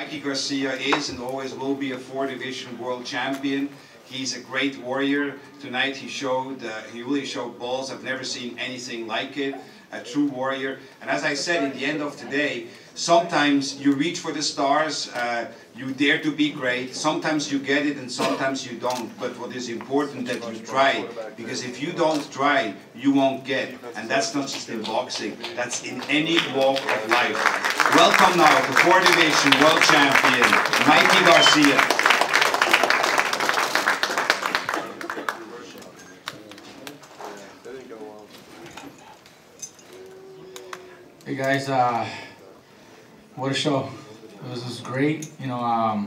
Mikey Garcia is and always will be a 4-division world champion. He's a great warrior. Tonight he really showed balls. I've never seen anything like it. A true warrior. And as I said in the end of today, sometimes you reach for the stars, you dare to be great, sometimes you get it and sometimes you don't. But what is important that you try, because if you don't try, you won't get. And that's not just in boxing, that's in any walk of life. Welcome now to 4-division world champion, Mikey Garcia. Hey guys, what a show. It was great, you know,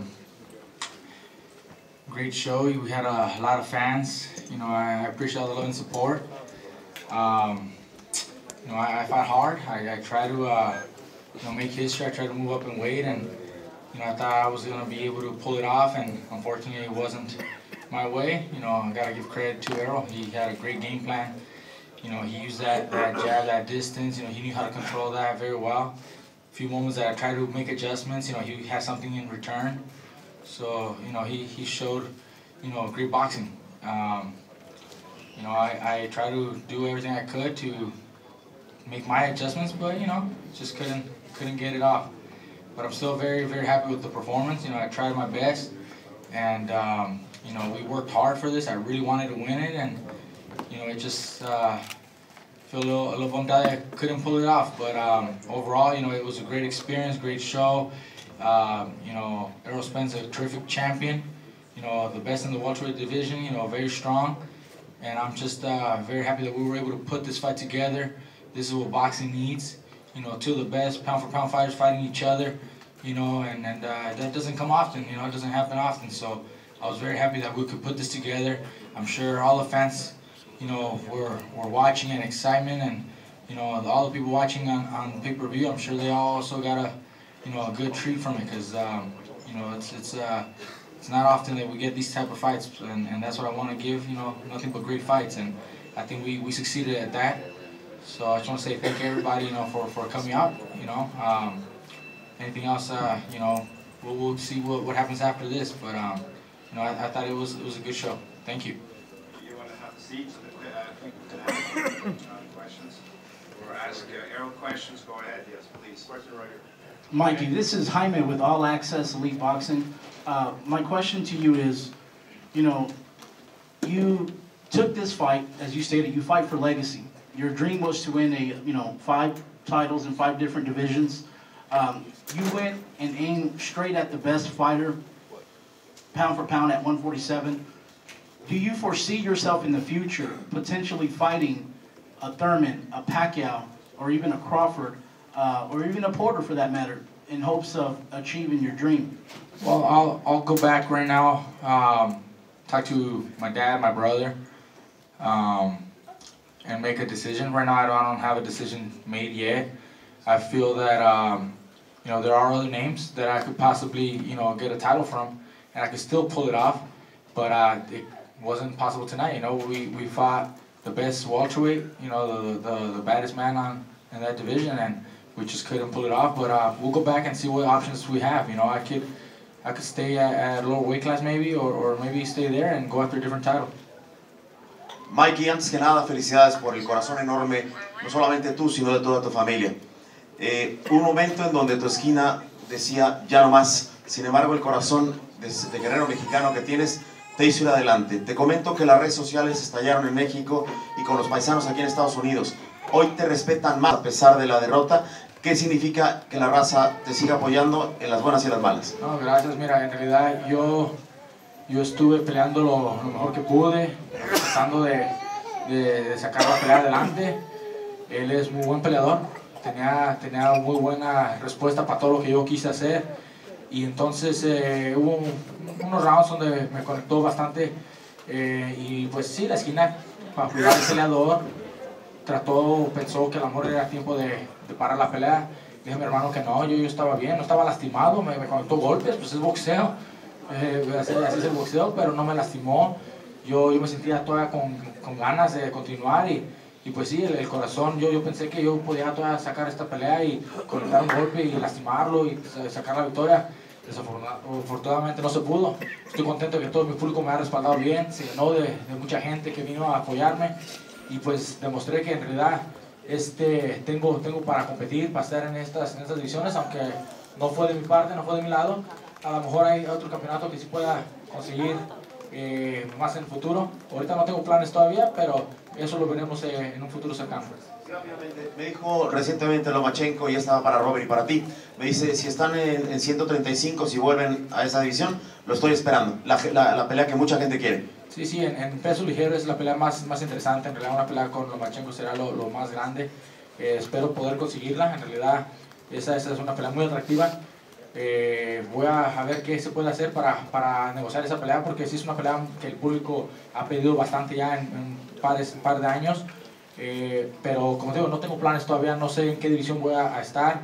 great show. We had a lot of fans, you know, I appreciate all the love and support. You know, I fought hard. I tried to, you know, make history. I tried to move up in weight, and, you know, I thought I was going to be able to pull it off, and unfortunately it wasn't my way. You know, I got to give credit to Errol. He had a great game plan. You know, he used that jab, that distance. You know, he knew how to control that very well. A few moments that I tried to make adjustments, you know, he had something in return. So, you know, he showed, you know, great boxing. You know, I tried to do everything I could to make my adjustments, but, you know, just couldn't get it off. But I'm still very, very happy with the performance. You know, I tried my best, and, you know, we worked hard for this. I really wanted to win it, and, you know, it just feel a little bummed out that I couldn't pull it off. But overall, you know, it was a great experience, great show. You know, Errol Spence a terrific champion. You know, the best in the welterweight division. You know, very strong. And I'm just very happy that we were able to put this fight together. This is what boxing needs. You know, two of the best pound-for-pound fighters fighting each other. You know, and that doesn't come often. You know, it doesn't happen often. So I was very happy that we could put this together. I'm sure all the fans, you know, we're watching in excitement, and, you know, all the people watching on pay-per-view, I'm sure they all also got a good treat from it, because you know, it's not often that we get these type of fights, and that's what I want to give. You know, nothing but great fights, and I think we succeeded at that. So I just want to say thank you everybody, you know, for coming out. You know, anything else, you know, we'll see what happens after this, but you know, I thought it was a good show. Thank you. You want to have a seat? Questions or ask Errol questions? Go ahead. Yes, please. Question right here. Mikey, this is Jaime with All Access Elite Boxing. My question to you is, you know, you took this fight, as you stated, you fight for legacy. Your dream was to win you know, 5 titles in 5 different divisions. You went and aimed straight at the best fighter, pound for pound, at 147. Do you foresee yourself in the future potentially fighting a Thurman, a Pacquiao, or even a Crawford, or even a Porter for that matter, in hopes of achieving your dream? Well, I'll go back right now, talk to my dad, my brother, and make a decision. Right now I don't have a decision made yet. I feel that you know, there are other names that I could possibly, you know, get a title from, and I could still pull it off, but it wasn't possible tonight. You know, we fought the best welterweight, you know, the baddest man in that division, and we just couldn't pull it off. But we'll go back and see what options we have. You know, I could stay at a lower weight class maybe, or maybe stay there and go after a different title. Mikey, antes que nada, felicidades por el corazón enorme, no solamente tú, sino de toda tu familia. Un momento en donde tu esquina decía, ya no más. Sin embargo, el corazón de guerrero mexicano que tienes te hizo ir adelante. Te comento que las redes sociales estallaron en México y con los paisanos aquí en Estados Unidos. Hoy te respetan más a pesar de la derrota. ¿Qué significa que la raza te siga apoyando en las buenas y las malas? No, gracias. Mira, en realidad yo estuve peleando lo mejor que pude, tratando de sacar la pelea adelante. Él es muy buen peleador, tenía muy buena respuesta para todo lo que yo quise hacer. Y entonces hubo unos rounds donde me conectó bastante, y pues sí, la esquina para jugar el peleador pensó que a lo mejor era tiempo de parar la pelea. Dije a mi hermano que no, yo estaba bien, no estaba lastimado, me conectó golpes, pues es boxeo, así es el boxeo, pero no me lastimó. Yo me sentía todavía con ganas de continuar, y pues sí, el corazón, yo pensé que yo podía todavía sacar esta pelea y conectar un golpe y lastimarlo y sacar la victoria. Desafortunadamente no se pudo. Estoy contento que todo mi público me ha respaldado bien, se llenó de mucha gente que vino a apoyarme y pues demostré que en realidad tengo para competir, para estar en estas divisiones, aunque no fue de mi parte, no fue de mi lado. A lo mejor hay otro campeonato que sí pueda conseguir más en el futuro. Ahorita no tengo planes todavía, pero eso lo veremos en un futuro cercano. Me dijo recientemente Lomachenko, y estaba para Robert y para ti, me dice, si están en 135, si vuelven a esa división, lo estoy esperando, la pelea que mucha gente quiere. Sí, en peso ligero es la pelea más interesante, en realidad una pelea con Lomachenko será lo más grande. Espero poder conseguirla, en realidad esa es una pelea muy atractiva. Voy a ver qué se puede hacer para negociar esa pelea, porque sí es una pelea que el público ha pedido bastante ya en un par de años. Pero como digo, no tengo planes todavía, no sé en qué división voy a estar.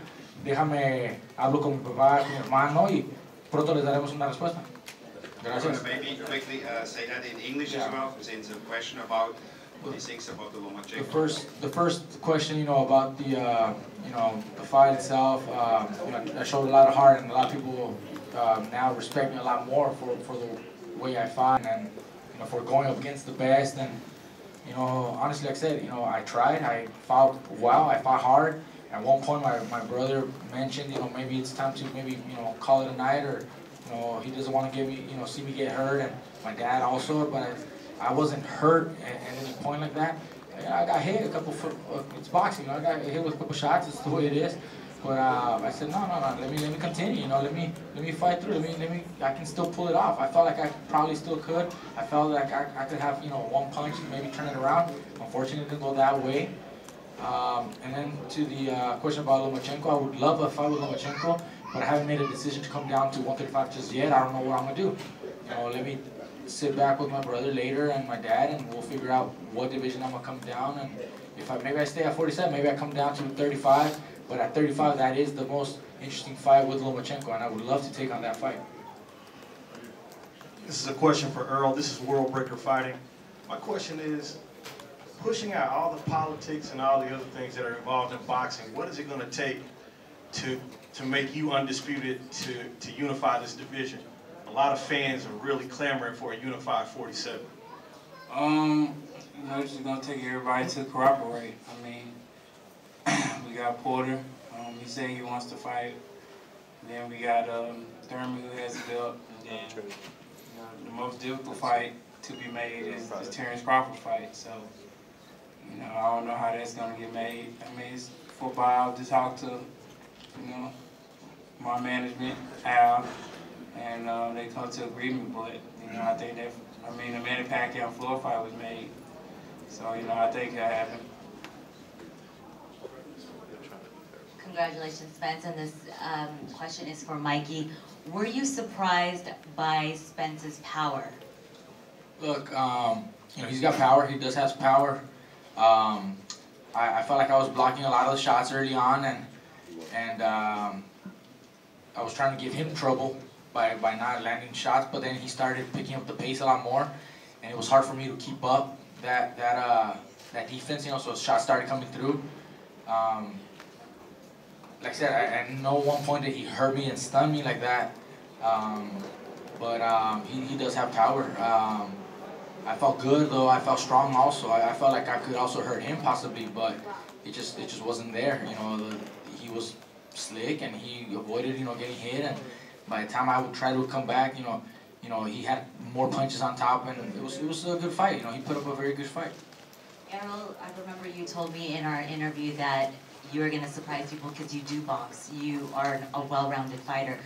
Hablo con mi papá, con mi hermano y pronto les daremos una respuesta. Gracias. Maybe quickly say that in English as well, since the question about what he thinks about the Lomachenko. The first question, about the fight itself. I showed a lot of heart, and a lot of people now respect me a lot more for the way I fought and for going up against the best. And honestly, like I said, I tried. I fought well. I fought hard. At one point, my brother mentioned, maybe it's time to call it a night, or he doesn't want to see me get hurt, and my dad also. But I wasn't hurt at any point like that. I got hit a couple. It's boxing, I got hit with a couple shots. It's the way it is. But I said no. Let me continue. Let me fight through. I can still pull it off. I felt like I probably still could. I felt like I could have one punch and maybe turn it around. Unfortunately, it didn't go that way. And then to the question about Lomachenko, I would love a fight with Lomachenko, but I haven't made a decision to come down to 135 just yet. I don't know what I'm gonna do. Let me sit back with my brother later and my dad, and we'll figure out what division I'm gonna come down. And if maybe I stay at 47, maybe I come down to 35. But at 35, that is the most interesting fight with Lomachenko, and I would love to take on that fight. This is a question for Earl. This is World Breaker Fighting. My question is, pushing out all the politics and all the other things that are involved in boxing, what is it going to take to make you undisputed, to unify this division? A lot of fans are really clamoring for a unified 47. It's just going to take everybody to cooperate. I mean, we got Porter, he said he wants to fight. Then we got Thurman, who has a belt. And then the most difficult fight to be made is the Terrence Crawford fight. So, I don't know how that's going to get made. I mean, it's football. Just talk to, my management, Al, and they come to agreement. But, I think that, the Manny Pacquiao Floyd fight was made. So, I think it'll happen. Congratulations, Spence. And this question is for Mikey. Were you surprised by Spence's power? Look, he's got power. He does have power. I felt like I was blocking a lot of the shots early on, and I was trying to give him trouble by not landing shots. But then he started picking up the pace a lot more, and it was hard for me to keep up that defense. So shots started coming through. Like I said, I know one point that he hurt me and stunned me like that, but he does have power. I felt good though. I felt strong also. I felt like I could also hurt him possibly, but it just wasn't there. He was slick and he avoided getting hit. And by the time I would try to come back, he had more punches on top, and it was a good fight. He put up a very good fight. Errol, I remember you told me in our interview that you were going to surprise people because you do box. You are a well-rounded fighter.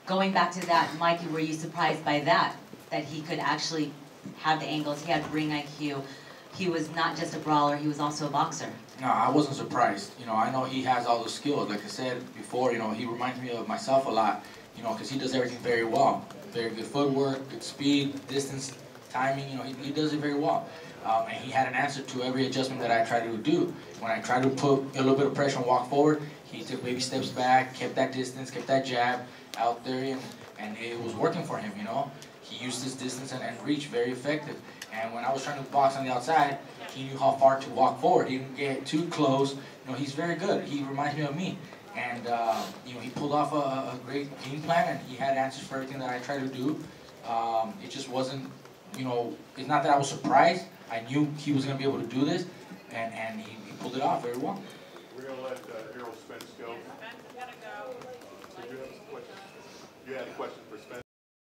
Going back to that, Mikey, were you surprised by that he could actually have the angles? He had ring IQ. He was not just a brawler, he was also a boxer. No, I wasn't surprised. I know he has all the skills. Like I said before, he reminds me of myself a lot, because he does everything very well. Very good footwork, good speed, distance, timing, he does it very well. And he had an answer to every adjustment that I tried to do. When I tried to put a little bit of pressure and walk forward, he took baby steps back, kept that distance, kept that jab out there, and it was working for him, He used his distance and reach very effective. And when I was trying to box on the outside, he knew how far to walk forward. He didn't get too close. He's very good. He reminds me of me. And you know, he pulled off a great game plan, and he had answers for everything that I tried to do. It just wasn't, you know, it's not that I was surprised. I knew he was going to be able to do this, and he pulled it off very well. We're going to let Errol Spence go. You had a question for Spence?